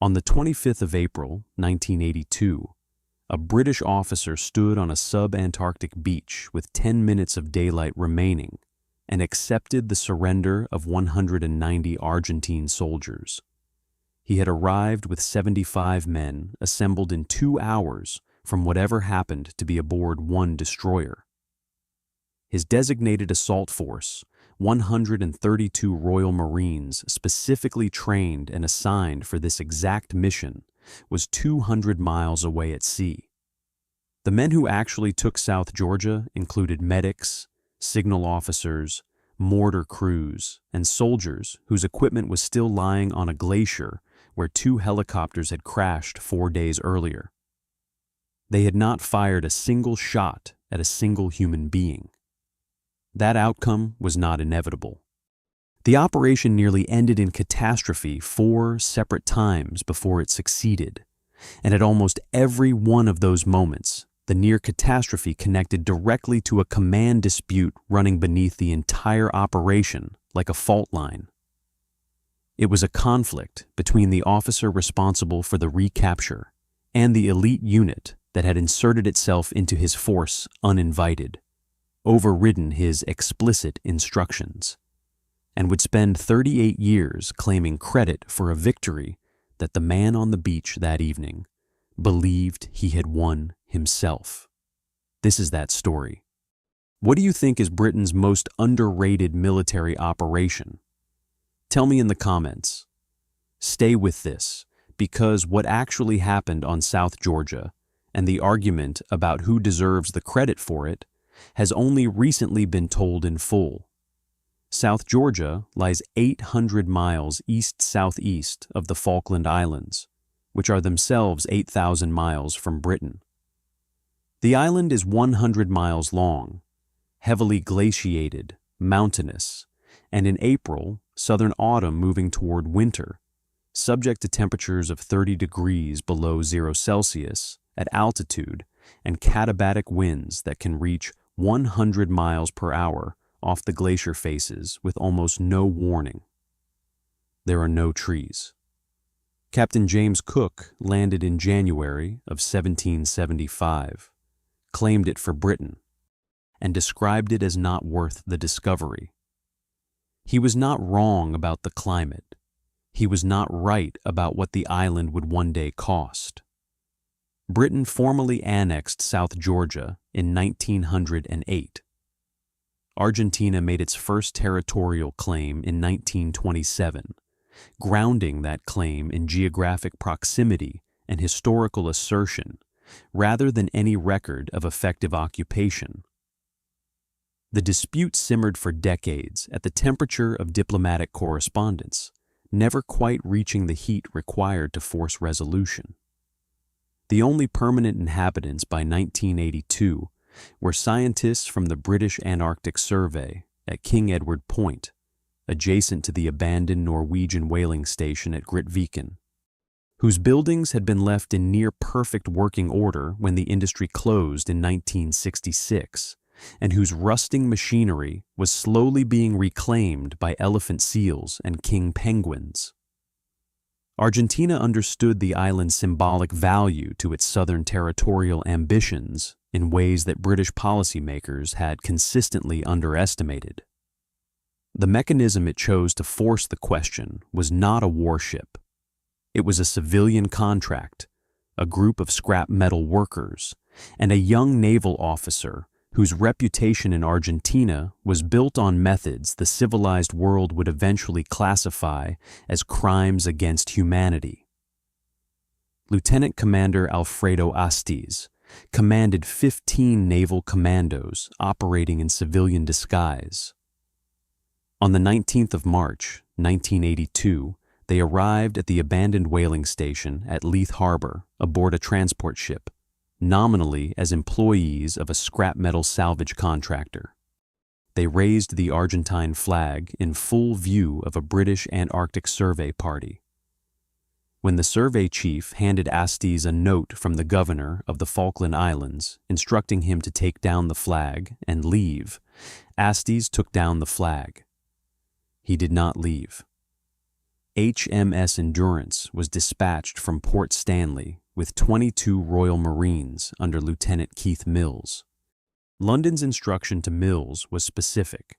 On the 25th of April, 1982, a British officer stood on a sub-Antarctic beach with 10 minutes of daylight remaining and accepted the surrender of 190 Argentine soldiers. He had arrived with 75 men assembled in 2 hours from whatever happened to be aboard one destroyer. His designated assault force, 132 Royal Marines specifically trained and assigned for this exact mission, was 200 miles away at sea. The men who actually took South Georgia included medics, signal officers, mortar crews, and soldiers whose equipment was still lying on a glacier where 2 helicopters had crashed 4 days earlier. They had not fired a single shot at a single human being. That outcome was not inevitable. The operation nearly ended in catastrophe 4 separate times before it succeeded, and at almost every one of those moments, the near catastrophe connected directly to a command dispute running beneath the entire operation like a fault line. It was a conflict between the officer responsible for the recapture and the elite unit that had inserted itself into his force uninvited, overridden his explicit instructions, and would spend 38 years claiming credit for a victory that the man on the beach that evening believed he had won himself. This is that story. What do you think is Britain's most underrated military operation? Tell me in the comments. Stay with this, because what actually happened on South Georgia and the argument about who deserves the credit for it has only recently been told in full. South Georgia lies 800 miles east-southeast of the Falkland Islands, which are themselves 8,000 miles from Britain. The island is 100 miles long, heavily glaciated, mountainous, and in April, southern autumn moving toward winter, subject to temperatures of 30 degrees below 0 Celsius at altitude and katabatic winds that can reach 100 miles per hour off the glacier faces with almost no warning. There are no trees. Captain James Cook landed in January of 1775, claimed it for Britain, and described it as not worth the discovery. He was not wrong about the climate. He was not right about what the island would one day cost. Britain formally annexed South Georgia in 1908. Argentina made its first territorial claim in 1927, grounding that claim in geographic proximity and historical assertion rather than any record of effective occupation. The dispute simmered for decades at the temperature of diplomatic correspondence, never quite reaching the heat required to force resolution. The only permanent inhabitants by 1982 were scientists from the British Antarctic Survey at King Edward Point, adjacent to the abandoned Norwegian whaling station at Grytviken, whose buildings had been left in near-perfect working order when the industry closed in 1966, and whose rusting machinery was slowly being reclaimed by elephant seals and king penguins. Argentina understood the island's symbolic value to its southern territorial ambitions in ways that British policymakers had consistently underestimated. The mechanism it chose to force the question was not a warship. It was a civilian contract, a group of scrap metal workers, and a young naval officer whose reputation in Argentina was built on methods the civilized world would eventually classify as crimes against humanity. Lieutenant Commander Alfredo Astiz commanded 15 naval commandos operating in civilian disguise. On the 19th of March, 1982, they arrived at the abandoned whaling station at Leith Harbor aboard a transport ship, nominally as employees of a scrap metal salvage contractor. They raised the Argentine flag in full view of a British Antarctic survey party. When the survey chief handed Astiz a note from the governor of the Falkland Islands instructing him to take down the flag and leave, Astiz took down the flag. He did not leave. HMS Endurance was dispatched from Port Stanley with 22 Royal Marines under Lieutenant Keith Mills. London's instruction to Mills was specific: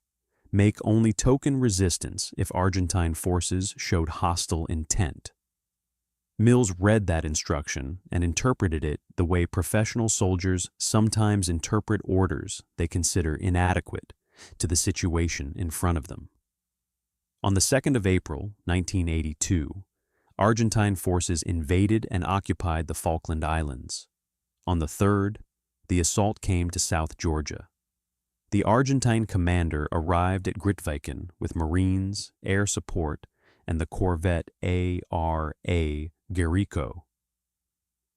make only token resistance if Argentine forces showed hostile intent. Mills read that instruction and interpreted it the way professional soldiers sometimes interpret orders they consider inadequate to the situation in front of them. On the 2nd of April, 1982, Argentine forces invaded and occupied the Falkland Islands. On the 3rd, the assault came to South Georgia. The Argentine commander arrived at Grytviken with Marines, air support, and the corvette A.R.A. Guerrico.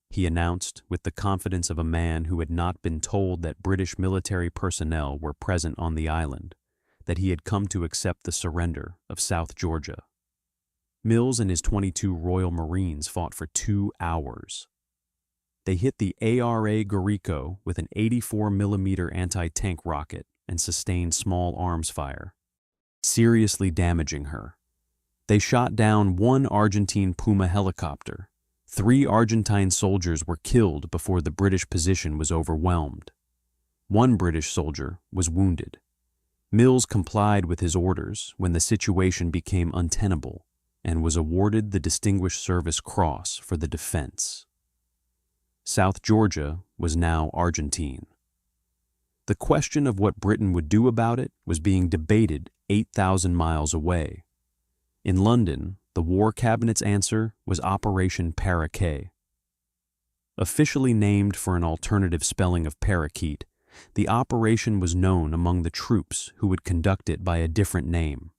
He announced, with the confidence of a man who had not been told that British military personnel were present on the island, that he had come to accept the surrender of South Georgia. Mills and his 22 Royal Marines fought for 2 hours. They hit the A.R.A. Guerrico with an 84mm anti-tank rocket and sustained small arms fire, seriously damaging her. They shot down 1 Argentine Puma helicopter. 3 Argentine soldiers were killed before the British position was overwhelmed. 1 British soldier was wounded. Mills complied with his orders when the situation became untenable and was awarded the Distinguished Service Cross for the defense. South Georgia was now Argentine. The question of what Britain would do about it was being debated 8,000 miles away. In London, the War Cabinet's answer was Operation Paraquet. Officially named for an alternative spelling of parakeet, the operation was known among the troops who would conduct it by a different name.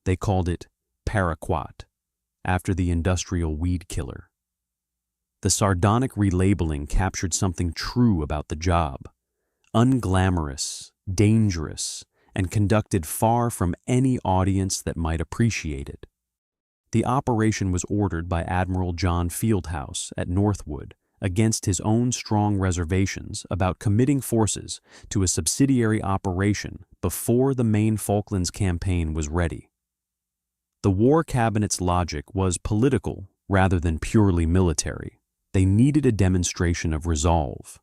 They called it Paraquet, after the industrial weed killer. The sardonic relabeling captured something true about the job: unglamorous, dangerous, and conducted far from any audience that might appreciate it. The operation was ordered by Admiral John Fieldhouse at Northwood against his own strong reservations about committing forces to a subsidiary operation before the main Falklands campaign was ready. The War Cabinet's logic was political rather than purely military. They needed a demonstration of resolve,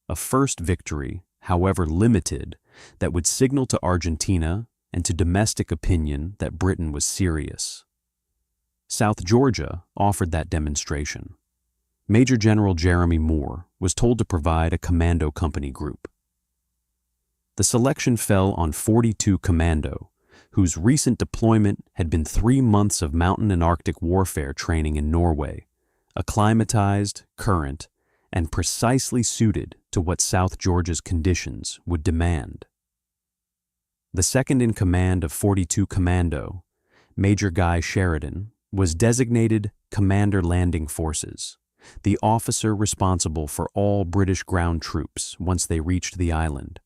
a first victory, however limited, that would signal to Argentina and to domestic opinion that Britain was serious. South Georgia offered that demonstration. Major General Jeremy Moore was told to provide a commando company group. The selection fell on 42 Commando, whose recent deployment had been 3 months of mountain and Arctic warfare training in Norway, acclimatized, current, and precisely suited to what South Georgia's conditions would demand. The second in command of 42 Commando, Major Guy Sheridan, was designated Commander Landing Forces, the officer responsible for all British ground troops once they reached the island.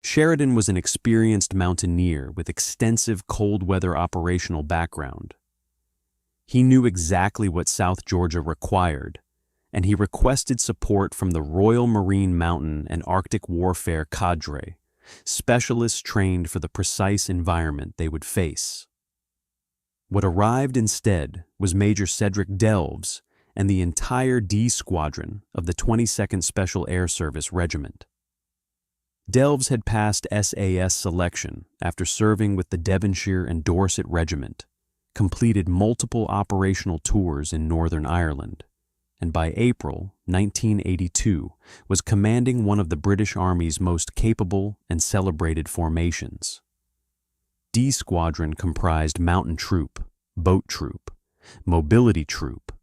Sheridan was an experienced mountaineer with extensive cold weather operational background. He knew exactly what South Georgia required, and he requested support from the Royal Marine Mountain and Arctic Warfare Cadre, specialists trained for the precise environment they would face. What arrived instead was Major Cedric Delves and the entire D Squadron of the 22nd Special Air Service Regiment. Delves had passed SAS selection after serving with the Devonshire and Dorset Regiment, completed multiple operational tours in Northern Ireland, and by April 1982 was commanding one of the British Army's most capable and celebrated formations. D Squadron comprised Mountain Troop, Boat Troop, Mobility Troop,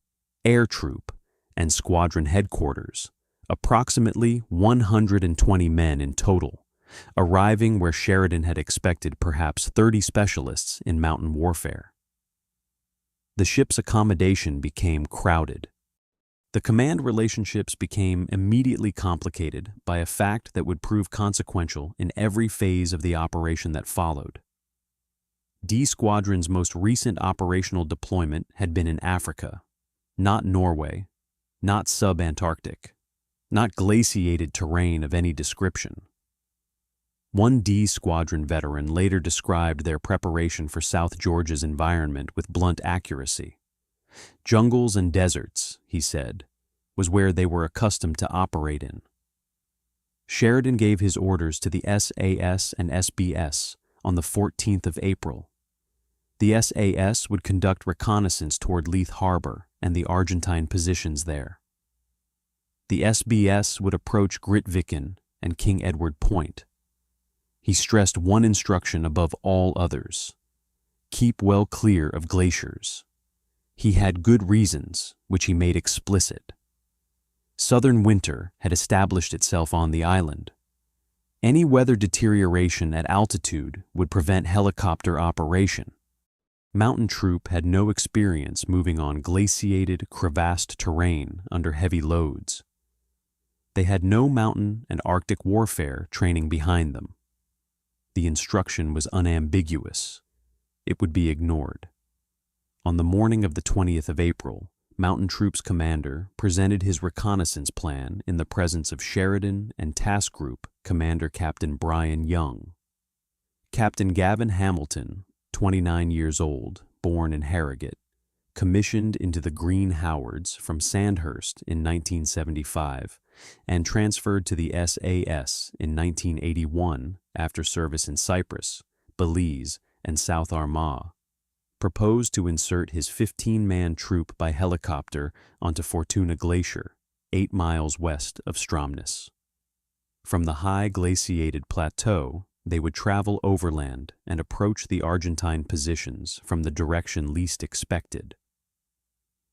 Air Troop, and Squadron Headquarters, approximately 120 men in total, arriving where Sheridan had expected perhaps 30 specialists in mountain warfare. The ship's accommodation became crowded. The command relationships became immediately complicated by a fact that would prove consequential in every phase of the operation that followed. D Squadron's most recent operational deployment had been in Africa, not Norway, not sub-Antarctic, not glaciated terrain of any description. One D Squadron veteran later described their preparation for South Georgia's environment with blunt accuracy. Jungles and deserts, he said, was where they were accustomed to operate in. Sheridan gave his orders to the SAS and SBS on the 14th of April. The SAS would conduct reconnaissance toward Leith Harbor and the Argentine positions there. The SBS would approach Grytviken and King Edward Point. He stressed one instruction above all others: keep well clear of glaciers. He had good reasons, which he made explicit. Southern winter had established itself on the island. Any weather deterioration at altitude would prevent helicopter operation. Mountain troop had no experience moving on glaciated, crevassed terrain under heavy loads. They had no mountain and Arctic warfare training behind them. The instruction was unambiguous. It would be ignored. On the morning of the 20th of April, Mountain Troops commander presented his reconnaissance plan in the presence of Sheridan and Task Group Commander Captain Brian Young. Captain Gavin Hamilton, 29 years old, born in Harrogate, commissioned into the Green Howards from Sandhurst in 1975 and transferred to the SAS in 1981 after service in Cyprus, Belize, and South Armagh, proposed to insert his 15-man troop by helicopter onto Fortuna Glacier, 8 miles west of Stromness. From the high glaciated plateau, they would travel overland and approach the Argentine positions from the direction least expected.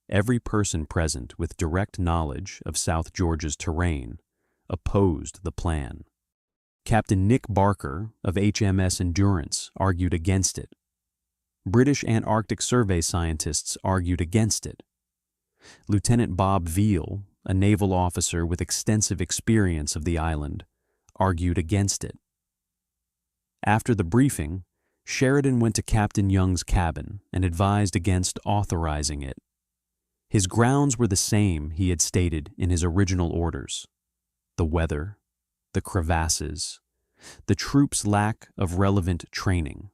Every person present with direct knowledge of South Georgia's terrain opposed the plan. Captain Nick Barker of HMS Endurance argued against it. British Antarctic Survey scientists argued against it. Lieutenant Bob Veal, a naval officer with extensive experience of the island, argued against it. After the briefing, Sheridan went to Captain Young's cabin and advised against authorizing it. His grounds were the same he had stated in his original orders: the weather, the crevasses, the troops' lack of relevant training.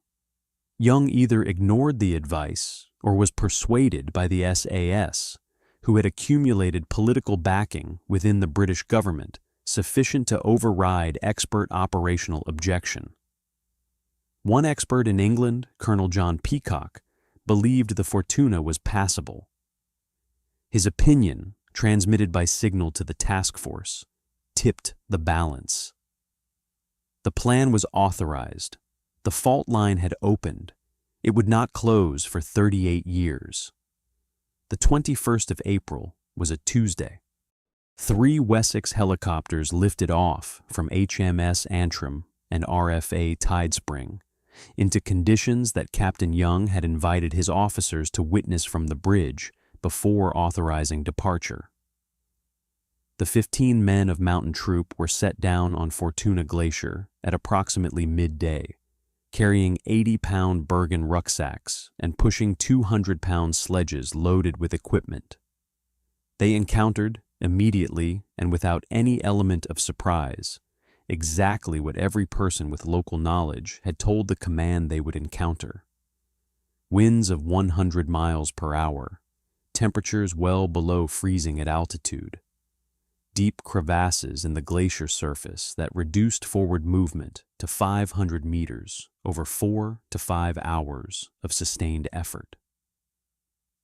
Young either ignored the advice or was persuaded by the SAS, who had accumulated political backing within the British government sufficient to override expert operational objection. One expert in England, Colonel John Peacock, believed the Fortuna was passable. His opinion, transmitted by signal to the task force, tipped the balance. The plan was authorized. The fault line had opened. It would not close for 38 years. The 21st of April was a Tuesday. 3 Wessex helicopters lifted off from HMS Antrim and RFA Tidespring into conditions that Captain Young had invited his officers to witness from the bridge before authorizing departure. The 15 men of Mountain Troop were set down on Fortuna Glacier at approximately midday, carrying 80-pound Bergen rucksacks and pushing 200-pound sledges loaded with equipment. They encountered, immediately and without any element of surprise, exactly what every person with local knowledge had told the command they would encounter. Winds of 100 miles per hour, temperatures well below freezing at altitude, deep crevasses in the glacier surface that reduced forward movement to 500 meters over 4 to 5 hours of sustained effort.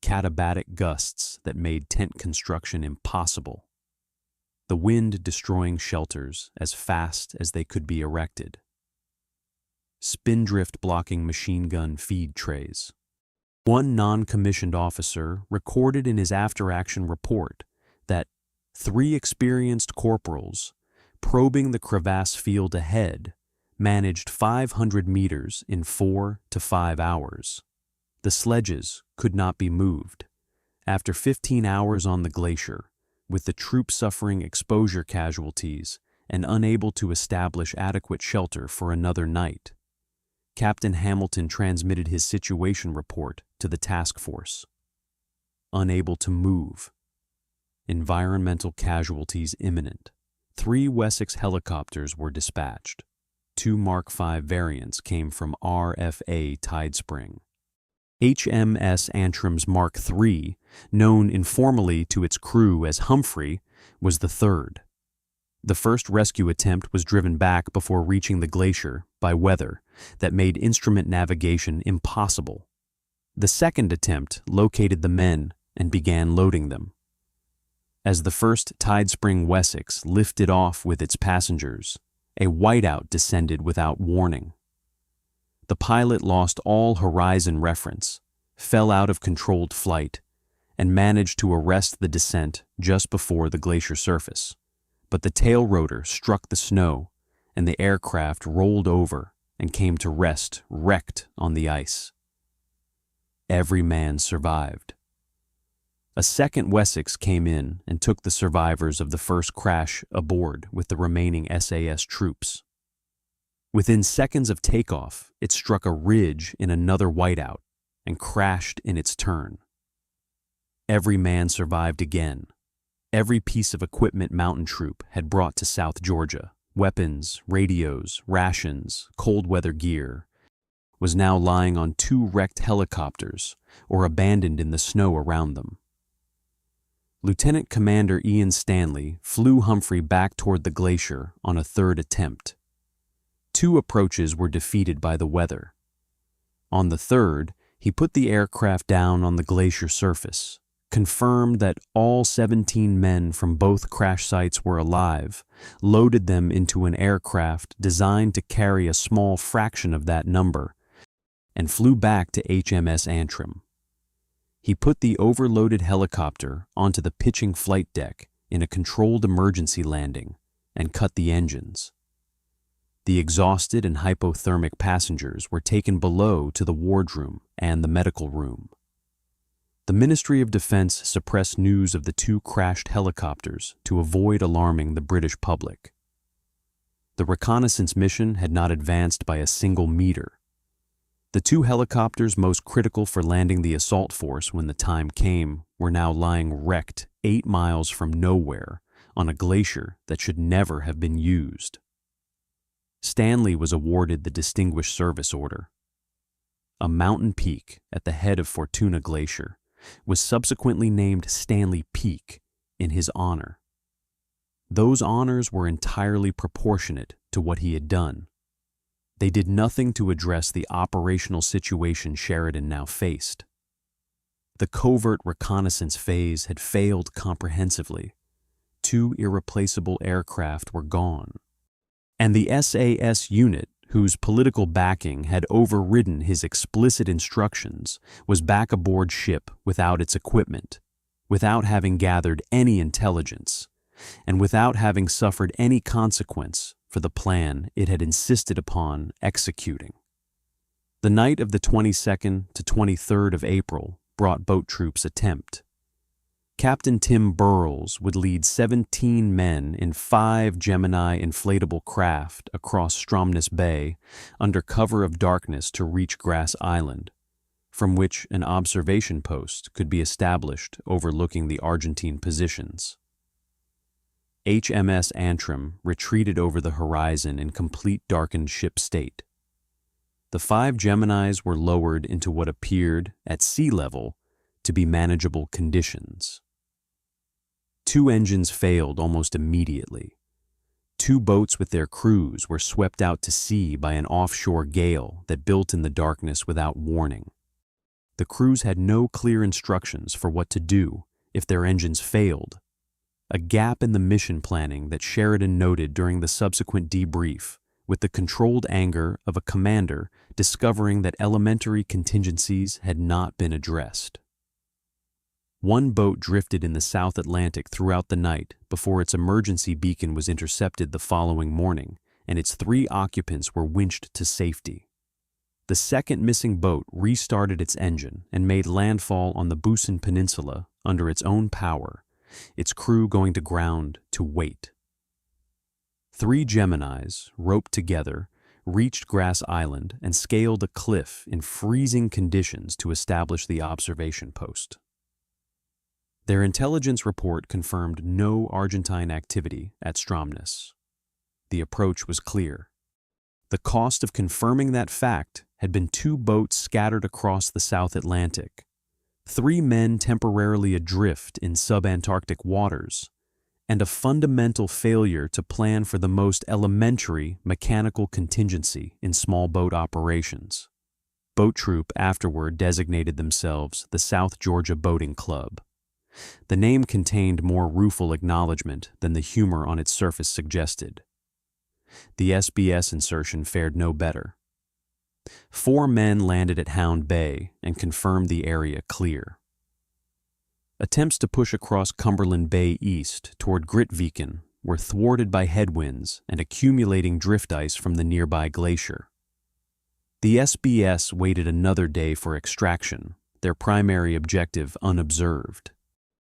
Katabatic gusts that made tent construction impossible. The wind destroying shelters as fast as they could be erected. Spindrift blocking machine gun feed trays. One non-commissioned officer recorded in his after-action report that 3 experienced corporals, probing the crevasse field ahead, managed 500 meters in 4 to 5 hours. The sledges could not be moved. After 15 hours on the glacier, with the troops suffering exposure casualties and unable to establish adequate shelter for another night, Captain Hamilton transmitted his situation report to the task force. Unable to move. Environmental casualties imminent. 3 Wessex helicopters were dispatched. two Mark V variants came from RFA Tidespring. HMS Antrim's Mark III, known informally to its crew as Humphrey, was the third. The first rescue attempt was driven back before reaching the glacier by weather that made instrument navigation impossible. The second attempt located the men and began loading them. As the first Tidespring Wessex lifted off with its passengers, a whiteout descended without warning. The pilot lost all horizon reference, fell out of controlled flight, and managed to arrest the descent just before the glacier surface. But the tail rotor struck the snow, and the aircraft rolled over and came to rest wrecked on the ice. Every man survived. A second Wessex came in and took the survivors of the first crash aboard with the remaining SAS troops. Within seconds of takeoff, it struck a ridge in another whiteout and crashed in its turn. Every man survived again. Every piece of equipment Mountain Troop had brought to South Georgia, weapons, radios, rations, cold weather gear, was now lying on two wrecked helicopters or abandoned in the snow around them. Lieutenant Commander Ian Stanley flew Humphrey back toward the glacier on a third attempt. Two approaches were defeated by the weather. On the third, he put the aircraft down on the glacier surface, confirmed that all 17 men from both crash sites were alive, loaded them into an aircraft designed to carry a small fraction of that number, and flew back to HMS Antrim. He put the overloaded helicopter onto the pitching flight deck in a controlled emergency landing and cut the engines. The exhausted and hypothermic passengers were taken below to the wardroom and the medical room. The Ministry of Defense suppressed news of the two crashed helicopters to avoid alarming the British public. The reconnaissance mission had not advanced by a single meter. The two helicopters most critical for landing the assault force when the time came were now lying wrecked 8 miles from nowhere on a glacier that should never have been used. Stanley was awarded the Distinguished Service Order. A mountain peak at the head of Fortuna Glacier was subsequently named Stanley Peak in his honor. Those honors were entirely proportionate to what he had done. They did nothing to address the operational situation Sheridan now faced. The covert reconnaissance phase had failed comprehensively. 2 irreplaceable aircraft were gone. And the SAS unit, whose political backing had overridden his explicit instructions, was back aboard ship without its equipment, without having gathered any intelligence, and without having suffered any consequence for the plan it had insisted upon executing. The night of the 22nd to 23rd of April brought boat troops' attempt. Captain Tim Burles would lead 17 men in 5 Gemini inflatable craft across Stromness Bay under cover of darkness to reach Grass Island, from which an observation post could be established overlooking the Argentine positions. HMS Antrim retreated over the horizon in complete darkened ship state. The 5 Geminis were lowered into what appeared, at sea level, to be manageable conditions. 2 engines failed almost immediately. 2 boats with their crews were swept out to sea by an offshore gale that built in the darkness without warning. The crews had no clear instructions for what to do if their engines failed, a gap in the mission planning that Sheridan noted during the subsequent debrief, with the controlled anger of a commander discovering that elementary contingencies had not been addressed. 1 boat drifted in the South Atlantic throughout the night before its emergency beacon was intercepted the following morning, and its 3 occupants were winched to safety. The second missing boat restarted its engine and made landfall on the Busan Peninsula under its own power, its crew going to ground to wait. 3 Geminis, roped together, reached Grass Island and scaled a cliff in freezing conditions to establish the observation post. Their intelligence report confirmed no Argentine activity at Stromness. The approach was clear. The cost of confirming that fact had been 2 boats scattered across the South Atlantic, 3 men temporarily adrift in sub-Antarctic waters, and a fundamental failure to plan for the most elementary mechanical contingency in small boat operations. Boat Troop afterward designated themselves the South Georgia Boating Club. The name contained more rueful acknowledgement than the humor on its surface suggested. The SBS insertion fared no better. 4 men landed at Hound Bay and confirmed the area clear. Attempts to push across Cumberland Bay east toward Grytviken were thwarted by headwinds and accumulating drift ice from the nearby glacier. The SBS waited another day for extraction, their primary objective unobserved.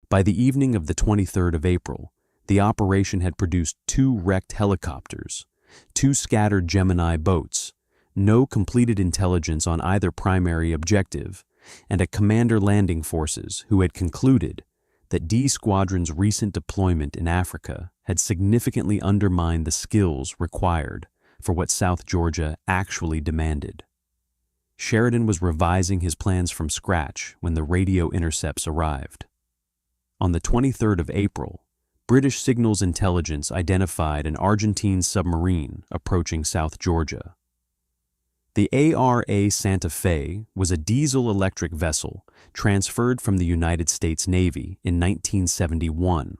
By the evening of the 23rd of April, the operation had produced 2 wrecked helicopters, 2 scattered Gemini boats, no completed intelligence on either primary objective, and a commander landing forces who had concluded that D Squadron's recent deployment in Africa had significantly undermined the skills required for what South Georgia actually demanded. Sheridan was revising his plans from scratch when the radio intercepts arrived. On the 23rd of April, British signals intelligence identified an Argentine submarine approaching South Georgia. The ARA Santa Fe was a diesel-electric vessel transferred from the United States Navy in 1971,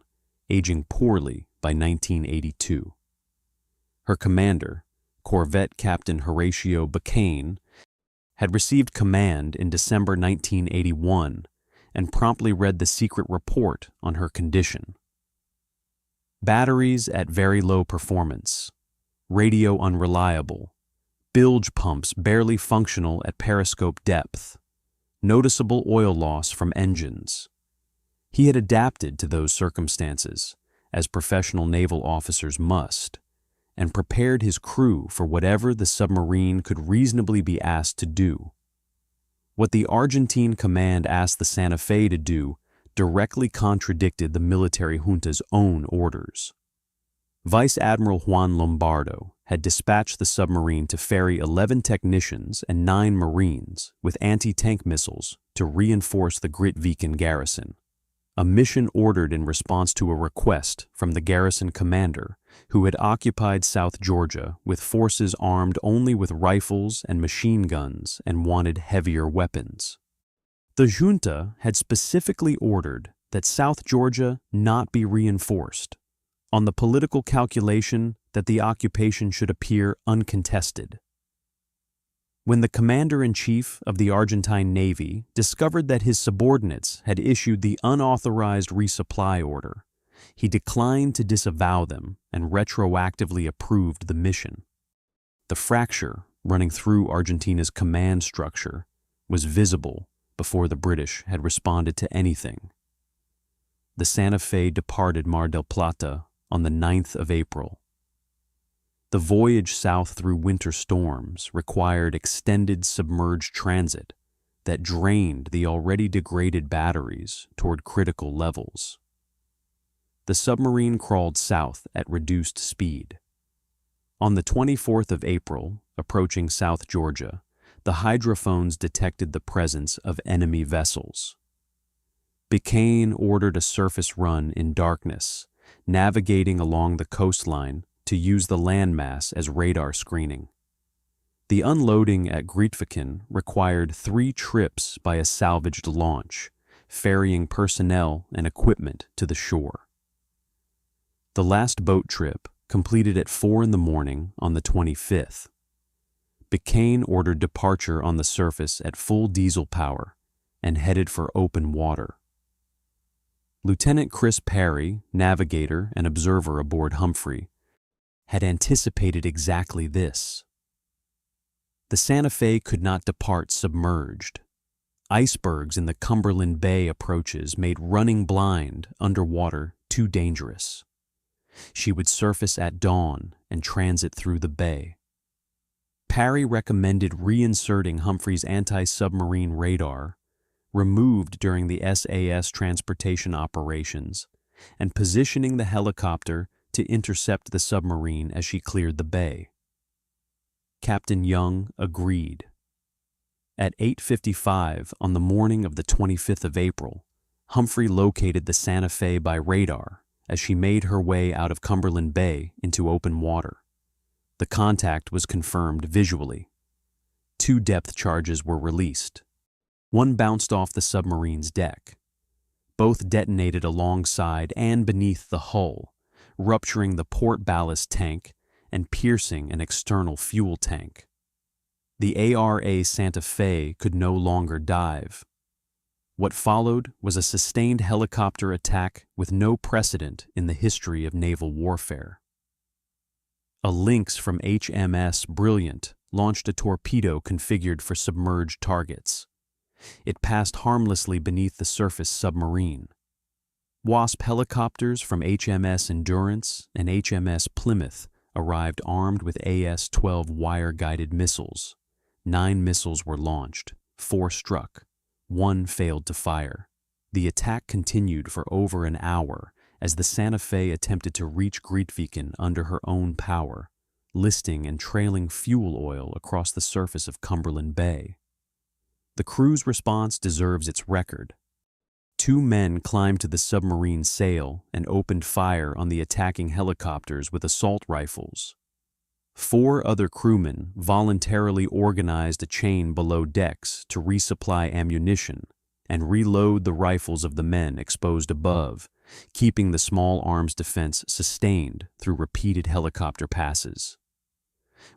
aging poorly by 1982. Her commander, Corvette Captain Horatio Bacane, had received command in December 1981 and promptly read the secret report on her condition. Batteries at very low performance, radio unreliable, bilge pumps barely functional at periscope depth, noticeable oil loss from engines. He had adapted to those circumstances, as professional naval officers must, and prepared his crew for whatever the submarine could reasonably be asked to do. What the Argentine command asked the Santa Fe to do directly contradicted the military junta's own orders. Vice Admiral Juan Lombardo had dispatched the submarine to ferry 11 technicians and 9 Marines with anti-tank missiles to reinforce the Grytviken garrison, a mission ordered in response to a request from the garrison commander who had occupied South Georgia with forces armed only with rifles and machine guns and wanted heavier weapons. The junta had specifically ordered that South Georgia not be reinforced, on the political calculation that the occupation should appear uncontested. When the commander-in-chief of the Argentine Navy discovered that his subordinates had issued the unauthorized resupply order, he declined to disavow them and retroactively approved the mission. The fracture running through Argentina's command structure was visible before the British had responded to anything. The Santa Fe departed Mar del Plata on the 9th of April. The voyage south through winter storms required extended submerged transit that drained the already degraded batteries toward critical levels. The submarine crawled south at reduced speed. On the 24th of April, approaching South Georgia, the hydrophones detected the presence of enemy vessels. Bacane ordered a surface run in darkness, navigating along the coastline to use the landmass as radar screening. The unloading at Grytviken required 3 trips by a salvaged launch, ferrying personnel and equipment to the shore. The last boat trip completed at 4 in the morning on the 25th. Bacane ordered departure on the surface at full diesel power and headed for open water. Lieutenant Chris Parry, navigator and observer aboard Humphrey, had anticipated exactly this. The Santa Fe could not depart submerged. Icebergs in the Cumberland Bay approaches made running blind underwater too dangerous. She would surface at dawn and transit through the bay. Parry recommended reinserting Humphrey's anti-submarine radar, removed during the SAS transportation operations, and positioning the helicopter to intercept the submarine as she cleared the bay. Captain Young agreed. At 8:55 on the morning of the 25th of April, Humphrey located the Santa Fe by radar as she made her way out of Cumberland Bay into open water. The contact was confirmed visually. 2 depth charges were released. One bounced off the submarine's deck. Both detonated alongside and beneath the hull, rupturing the port ballast tank and piercing an external fuel tank. The ARA Santa Fe could no longer dive. What followed was a sustained helicopter attack with no precedent in the history of naval warfare. A Lynx from HMS Brilliant launched a torpedo configured for submerged targets. It passed harmlessly beneath the surface submarine. Wasp helicopters from HMS Endurance and HMS Plymouth arrived armed with AS-12 wire-guided missiles. 9 missiles were launched, 4 struck, 1 failed to fire. The attack continued for over an hour as the Santa Fe attempted to reach Grytviken under her own power, listing and trailing fuel oil across the surface of Cumberland Bay. The crew's response deserves its record. 2 men climbed to the submarine's sail and opened fire on the attacking helicopters with assault rifles. 4 other crewmen voluntarily organized a chain below decks to resupply ammunition and reload the rifles of the men exposed above, keeping the small arms defense sustained through repeated helicopter passes.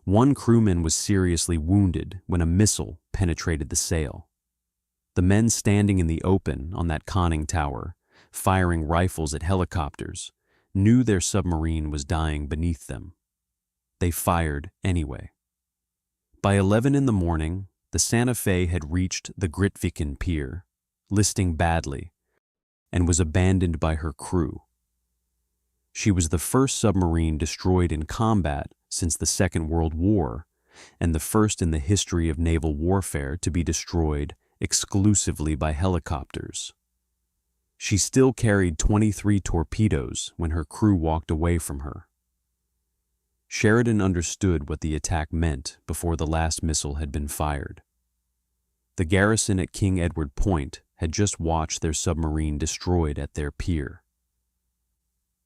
1 crewman was seriously wounded when a missile penetrated the sail. The men standing in the open on that conning tower, firing rifles at helicopters, knew their submarine was dying beneath them. They fired anyway. By 11 in the morning, the Santa Fe had reached the Grytviken pier, listing badly, and was abandoned by her crew. She was the first submarine destroyed in combat since the Second World War, and the first in the history of naval warfare to be destroyed exclusively by helicopters. She still carried 23 torpedoes when her crew walked away from her. Sheridan understood what the attack meant before the last missile had been fired. The garrison at King Edward Point had just watched their submarine destroyed at their pier.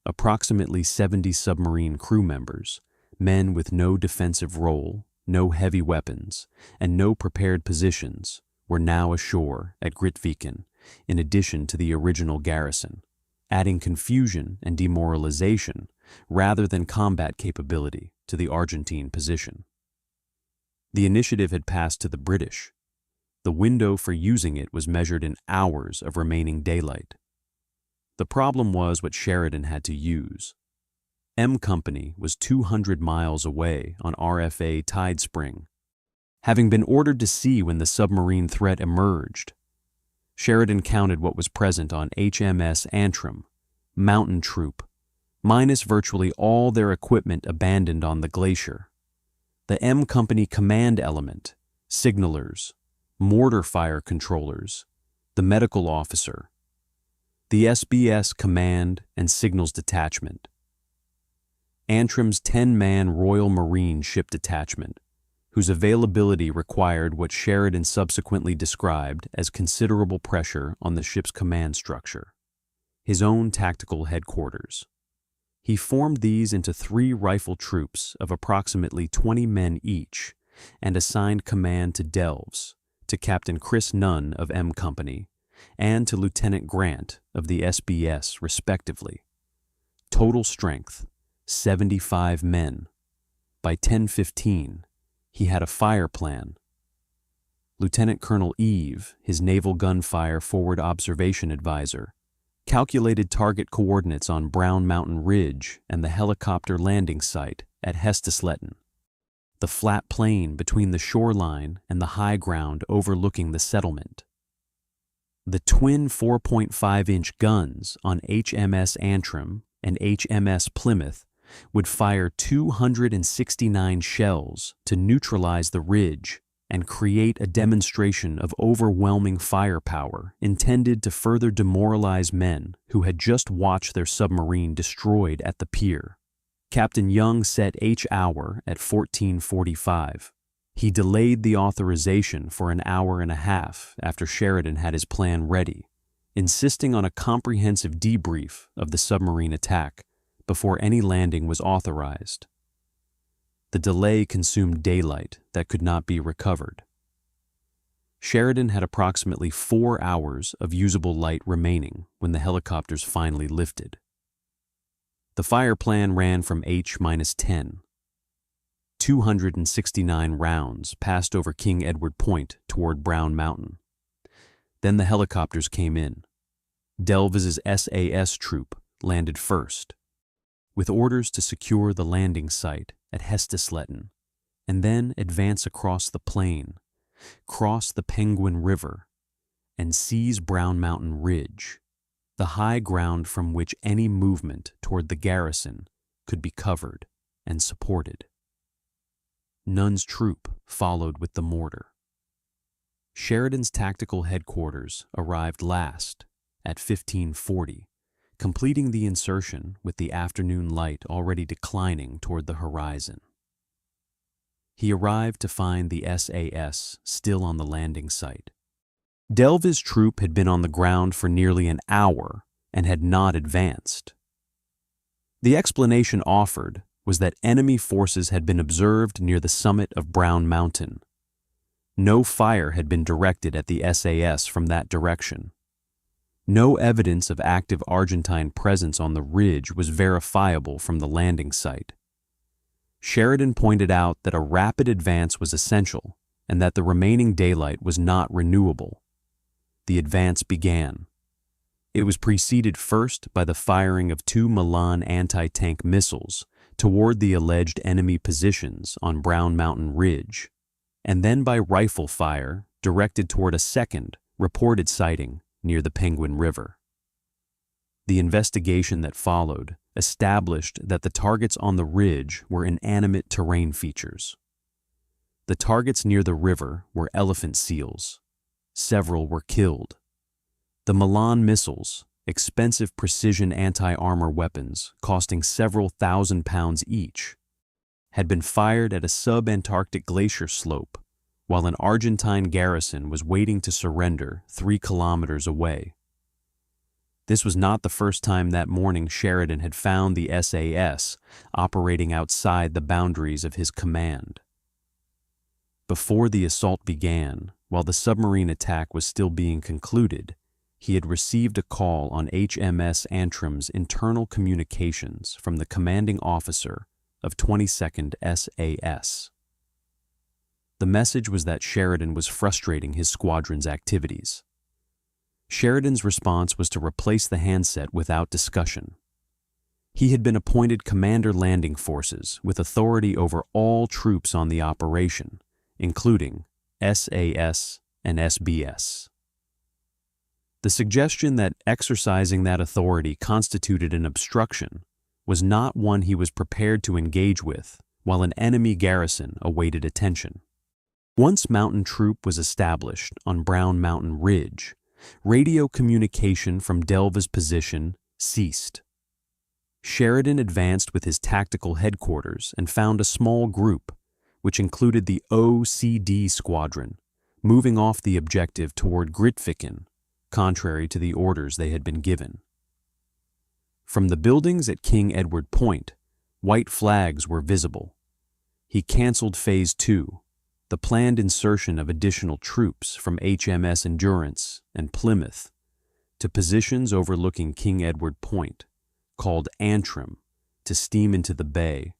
Approximately 70 submarine crew members, men with no defensive role, no heavy weapons, and no prepared positions, were now ashore at Grytviken, in addition to the original garrison, adding confusion and demoralization rather than combat capability to the Argentine position. The initiative had passed to the British. The window for using it was measured in hours of remaining daylight. The problem was what Sheridan had to use. M Company was 200 miles away on RFA Tide Spring, having been ordered to sea when the submarine threat emerged. Sheridan counted what was present on HMS Antrim, Mountain Troop, minus virtually all their equipment abandoned on the glacier. The M Company command element, signalers, mortar fire controllers, the medical officer, the SBS command and signals detachment, Antrim's 10-man Royal Marine ship detachment, whose availability required what Sheridan subsequently described as considerable pressure on the ship's command structure, his own tactical headquarters. He formed these into 3 rifle troops of approximately 20 men each and assigned command to Delves, to Captain Chris Nunn of M Company, and to Lieutenant Grant of the SBS, respectively. Total strength, 75 men. By 10:15, he had a fire plan. Lieutenant Colonel Eve, his naval gunfire forward observation advisor, calculated target coordinates on Brown Mountain Ridge and the helicopter landing site at Hestesletten, the flat plain between the shoreline and the high ground overlooking the settlement. The twin 4.5-inch guns on HMS Antrim and HMS Plymouth would fire 269 shells to neutralize the ridge and create a demonstration of overwhelming firepower intended to further demoralize men who had just watched their submarine destroyed at the pier. Captain Young set H hour at 14:45. He delayed the authorization for an hour and a half after Sheridan had his plan ready, insisting on a comprehensive debrief of the submarine attack before any landing was authorized. The delay consumed daylight that could not be recovered. Sheridan had approximately 4 hours of usable light remaining when the helicopters finally lifted. The fire plan ran from H-10. 269 rounds passed over King Edward Point toward Brown Mountain. Then the helicopters came in. Delves's SAS troop landed first, with orders to secure the landing site at Hestesletten, and then advance across the plain, cross the Penguin River, and seize Brown Mountain Ridge, the high ground from which any movement toward the garrison could be covered and supported. Nunn's troop followed with the mortar. Sheridan's tactical headquarters arrived last at 1540, completing the insertion with the afternoon light already declining toward the horizon. He arrived to find the SAS still on the landing site. Delves's troop had been on the ground for nearly an hour and had not advanced. The explanation offered was that enemy forces had been observed near the summit of Brown Mountain. No fire had been directed at the SAS from that direction. No evidence of active Argentine presence on the ridge was verifiable from the landing site. Sheridan pointed out that a rapid advance was essential and that the remaining daylight was not renewable. The advance began. It was preceded first by the firing of 2 Milan anti-tank missiles toward the alleged enemy positions on Brown Mountain Ridge, and then by rifle fire directed toward a second reported sighting near the Penguin River. The investigation that followed established that the targets on the ridge were inanimate terrain features. The targets near the river were elephant seals. Several were killed. The Milan missiles, expensive precision anti-armor weapons costing several £1,000s each, had been fired at a sub-Antarctic glacier slope while an Argentine garrison was waiting to surrender 3 kilometers away. This was not the first time that morning Sheridan had found the SAS operating outside the boundaries of his command. Before the assault began, while the submarine attack was still being concluded, he had received a call on HMS Antrim's internal communications from the commanding officer of 22nd SAS. The message was that Sheridan was frustrating his squadron's activities. Sheridan's response was to replace the handset without discussion. He had been appointed Commander Landing Forces with authority over all troops on the operation, including SAS and SBS. The suggestion that exercising that authority constituted an obstruction was not one he was prepared to engage with while an enemy garrison awaited attention. Once mountain troop was established on Brown Mountain Ridge, radio communication from Delves's position ceased. Sheridan advanced with his tactical headquarters and found a small group, which included the OCD squadron, moving off the objective toward Grytviken, contrary to the orders they had been given. From the buildings at King Edward Point, white flags were visible. He canceled Phase 2, the planned insertion of additional troops from HMS Endurance and Plymouth to positions overlooking King Edward Point, called Antrim, to steam into the bay,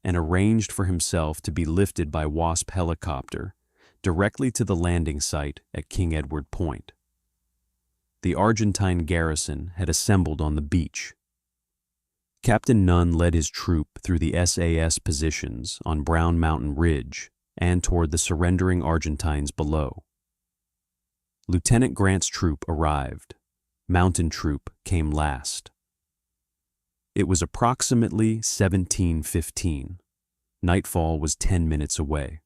and arranged for himself to be lifted by Wasp helicopter directly to the landing site at King Edward Point. The Argentine garrison had assembled on the beach. Captain Nunn led his troop through the SAS positions on Brown Mountain Ridge and toward the surrendering Argentines below. Lieutenant Grant's troop arrived. Mountain troop came last. It was approximately 17:15. Nightfall was 10 minutes away.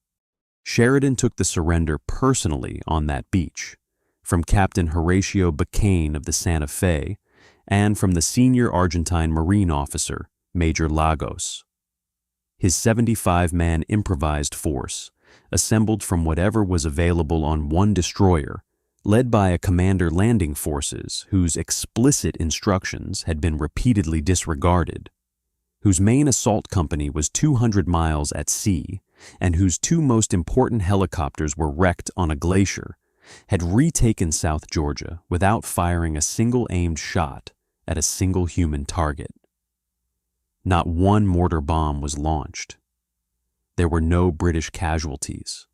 Sheridan took the surrender personally on that beach, from Captain Horatio Bacane of the Santa Fe and from the senior Argentine Marine officer, Major Lagos. His 75-man improvised force, assembled from whatever was available on one destroyer, led by a commander landing forces whose explicit instructions had been repeatedly disregarded, whose main assault company was 200 miles at sea, and whose two most important helicopters were wrecked on a glacier, had retaken South Georgia without firing a single aimed shot at a single human target. Not one mortar bomb was launched. There were no British casualties.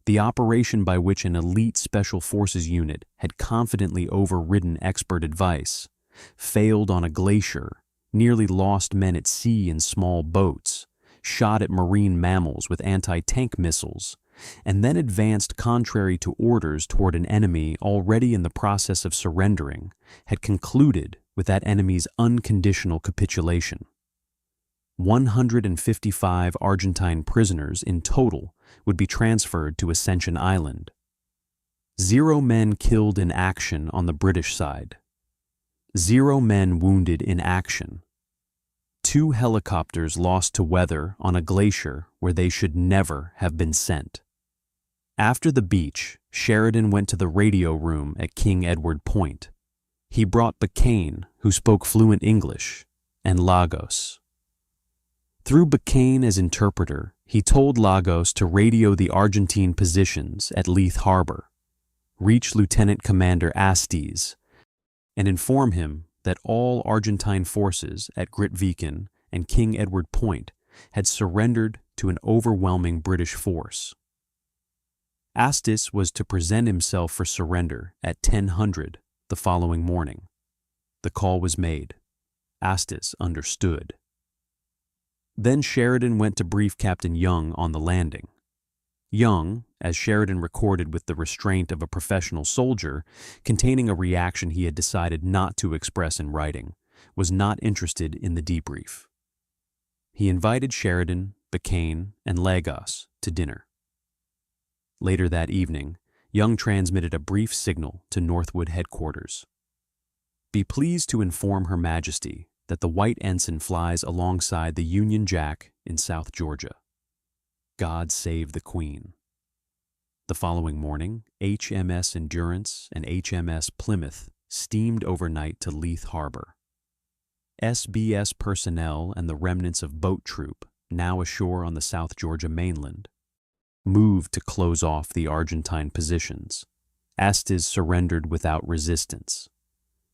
The operation by which an elite Special Forces unit had confidently overridden expert advice failed on a glacier, nearly lost men at sea in small boats, shot at marine mammals with anti-tank missiles, and then advanced contrary to orders toward an enemy already in the process of surrendering, had concluded with that enemy's unconditional capitulation. 155 Argentine prisoners in total would be transferred to Ascension Island. 0 men killed in action on the British side. 0 men wounded in action. 2 helicopters lost to weather on a glacier where they should never have been sent. After the beach, Sheridan went to the radio room at King Edward Point. He brought Bacane, who spoke fluent English, and Lagos. Through Bacane as interpreter, he told Lagos to radio the Argentine positions at Leith Harbor, reach Lieutenant Commander Astes, and inform him that all Argentine forces at Grytviken and King Edward Point had surrendered to an overwhelming British force. Astes was to present himself for surrender at 10:00 the following morning. The call was made. Astes understood. Then Sheridan went to brief Captain Young on the landing. Young, as Sheridan recorded with the restraint of a professional soldier, containing a reaction he had decided not to express in writing, was not interested in the debrief. He invited Sheridan, Bacane, and Lagos to dinner. Later that evening, Young transmitted a brief signal to Northwood headquarters. "Be pleased to inform Her Majesty that the White Ensign flies alongside the Union Jack in South Georgia. God save the Queen." The following morning, HMS Endurance and HMS Plymouth steamed overnight to Leith Harbor. SBS personnel and the remnants of boat troop, now ashore on the South Georgia mainland, moved to close off the Argentine positions. Astes surrendered without resistance.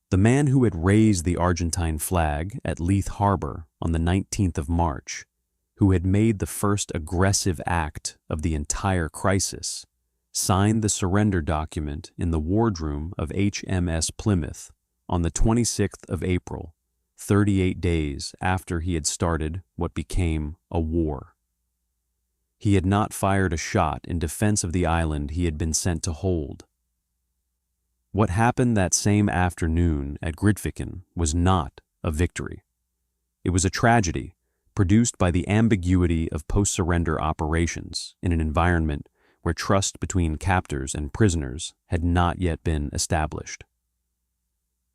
The man who had raised the Argentine flag at Leith Harbor on the 19th of March, who had made the first aggressive act of the entire crisis, signed the surrender document in the wardroom of HMS Plymouth on the 26th of April, 38 days after he had started what became a war. He had not fired a shot in defense of the island he had been sent to hold. What happened that same afternoon at Grytviken was not a victory. It was a tragedy produced by the ambiguity of post-surrender operations in an environment where trust between captors and prisoners had not yet been established.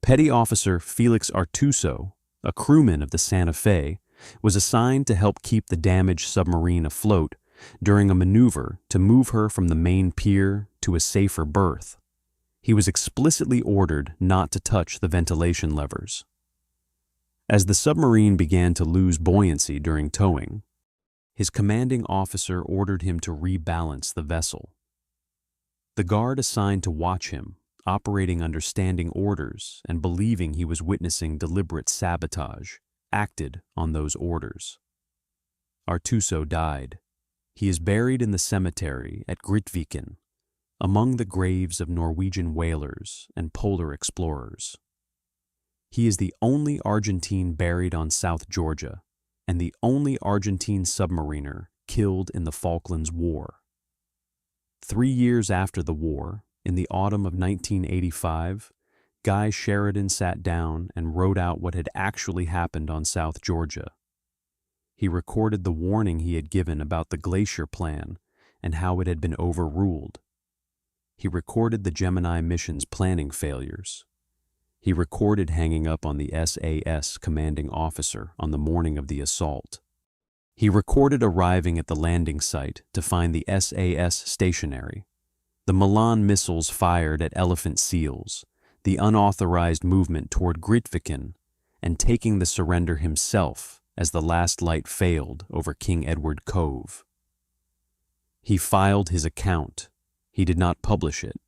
Petty Officer Felix Artuso, a crewman of the Santa Fe, was assigned to help keep the damaged submarine afloat during a maneuver to move her from the main pier to a safer berth. He was explicitly ordered not to touch the ventilation levers. As the submarine began to lose buoyancy during towing, his commanding officer ordered him to rebalance the vessel. The guard assigned to watch him, operating under standing orders and believing he was witnessing deliberate sabotage, acted on those orders. Artuso died. He is buried in the cemetery at Grytviken, among the graves of Norwegian whalers and polar explorers. He is the only Argentine buried on South Georgia and the only Argentine submariner killed in the Falklands War. 3 years after the war, in the autumn of 1985, Guy Sheridan sat down and wrote out what had actually happened on South Georgia. He recorded the warning he had given about the glacier plan and how it had been overruled. He recorded the Gemini mission's planning failures. He recorded hanging up on the SAS commanding officer on the morning of the assault. He recorded arriving at the landing site to find the SAS stationary, the Milan missiles fired at elephant seals, the unauthorized movement toward Grytviken, and taking the surrender himself as the last light failed over King Edward Cove. He filed his account. He did not publish it.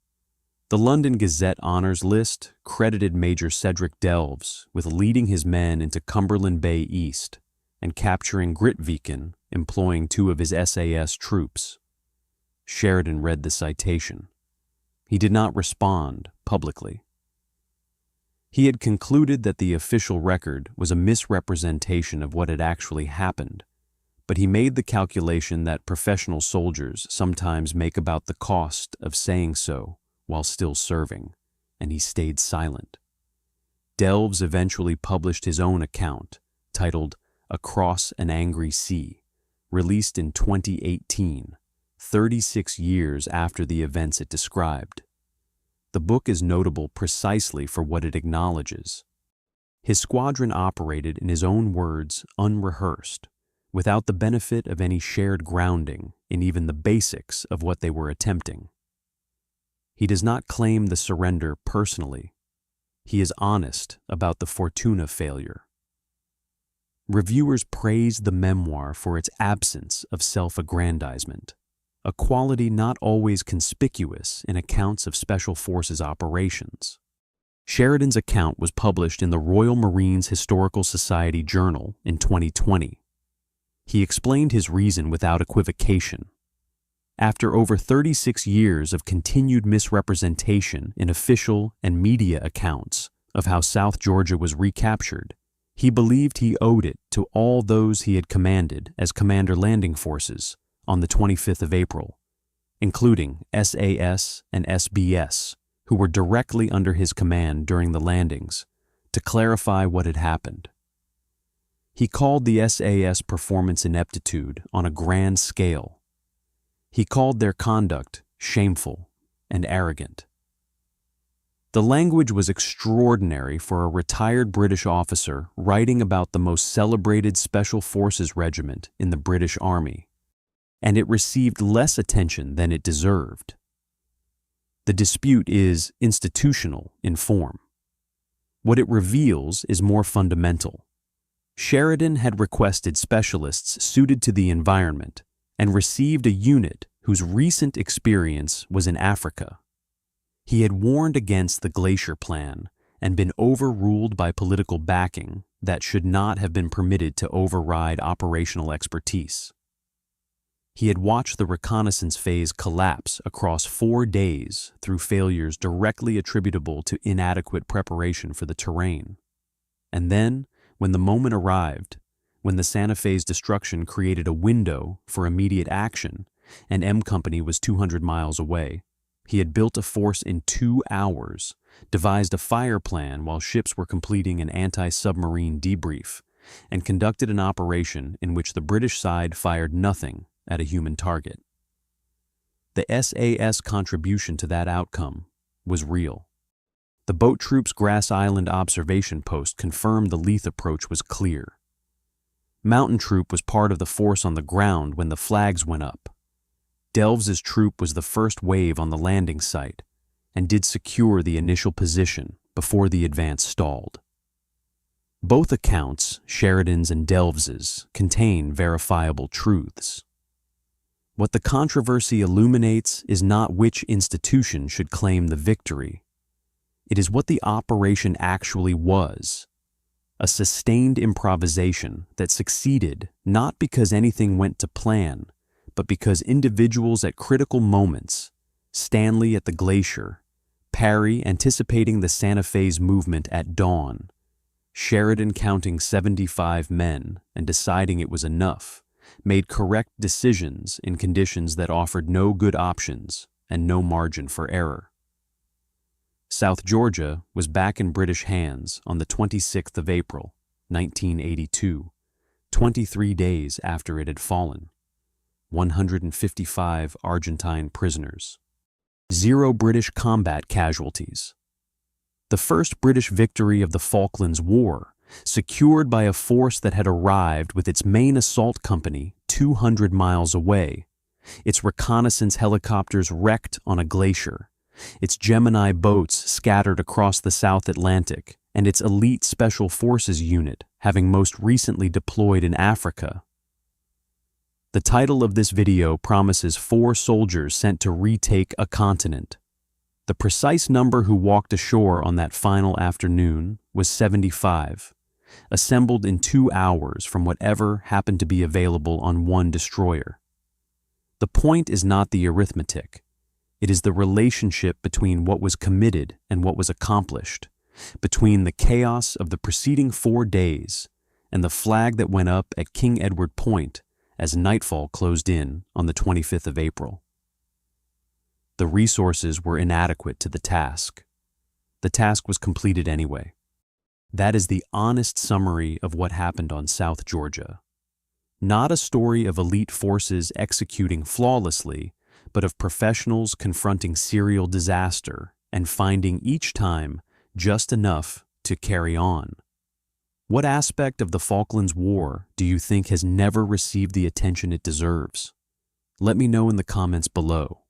The London Gazette Honours List credited Major Cedric Delves with leading his men into Cumberland Bay East and capturing Grytviken, employing 2 of his SAS troops. Sheridan read the citation. He did not respond publicly. He had concluded that the official record was a misrepresentation of what had actually happened, but he made the calculation that professional soldiers sometimes make about the cost of saying so while still serving, and he stayed silent. Delves eventually published his own account, titled Across an Angry Sea, released in 2018, 36 years after the events it described. The book is notable precisely for what it acknowledges. His squadron operated, in his own words, unrehearsed, without the benefit of any shared grounding in even the basics of what they were attempting. He does not claim the surrender personally. He is honest about the Fortuna failure. Reviewers praised the memoir for its absence of self-aggrandizement, a quality not always conspicuous in accounts of Special Forces operations. Sheridan's account was published in the Royal Marines Historical Society Journal in 2020. He explained his reason without equivocation. After over 36 years of continued misrepresentation in official and media accounts of how South Georgia was recaptured, he believed he owed it to all those he had commanded as Commander Landing Forces on the 25th of April, including SAS and SBS, who were directly under his command during the landings, to clarify what had happened. He called the SAS performance ineptitude on a grand scale. He called their conduct shameful and arrogant. The language was extraordinary for a retired British officer writing about the most celebrated Special Forces regiment in the British Army, and it received less attention than it deserved. The dispute is institutional in form. What it reveals is more fundamental. Sheridan had requested specialists suited to the environment and received a unit whose recent experience was in Africa. He had warned against the Glacier Plan and been overruled by political backing that should not have been permitted to override operational expertise. He had watched the reconnaissance phase collapse across 4 days through failures directly attributable to inadequate preparation for the terrain. And then, when the moment arrived, when the Santa Fe's destruction created a window for immediate action, and M Company was 200 miles away, he had built a force in 2 hours, devised a fire plan while ships were completing an anti-submarine debrief, and conducted an operation in which the British side fired nothing at a human target. The SAS contribution to that outcome was real. The boat troops' Grass Island observation post confirmed the Leith approach was clear. Mountain Troop was part of the force on the ground when the flags went up. Delves's troop was the first wave on the landing site and did secure the initial position before the advance stalled. Both accounts, Sheridan's and Delves's, contain verifiable truths. What the controversy illuminates is not which institution should claim the victory. It is what the operation actually was. A sustained improvisation that succeeded not because anything went to plan, but because individuals at critical moments, Stanley at the glacier, Parry anticipating the Santa Fe's movement at dawn, Sheridan counting 75 men and deciding it was enough, made correct decisions in conditions that offered no good options and no margin for error. South Georgia was back in British hands on the 26th of April, 1982, 23 days after it had fallen. 155 Argentine prisoners. 0 British combat casualties. The first British victory of the Falklands War secured by a force that had arrived with its main assault company 200 miles away, its reconnaissance helicopters wrecked on a glacier, its Gemini boats scattered across the South Atlantic, and its elite Special Forces unit having most recently deployed in Africa. The title of this video promises 4 soldiers sent to retake a continent. The precise number who walked ashore on that final afternoon was 75, assembled in 2 hours from whatever happened to be available on one destroyer. The point is not the arithmetic. It is the relationship between what was committed and what was accomplished, between the chaos of the preceding 4 days and the flag that went up at King Edward Point as nightfall closed in on the 25th of April. The resources were inadequate to the task. The task was completed anyway. That is the honest summary of what happened on South Georgia. Not a story of elite forces executing flawlessly, but of professionals confronting serial disaster and finding each time just enough to carry on. What aspect of the Falklands War do you think has never received the attention it deserves? Let me know in the comments below.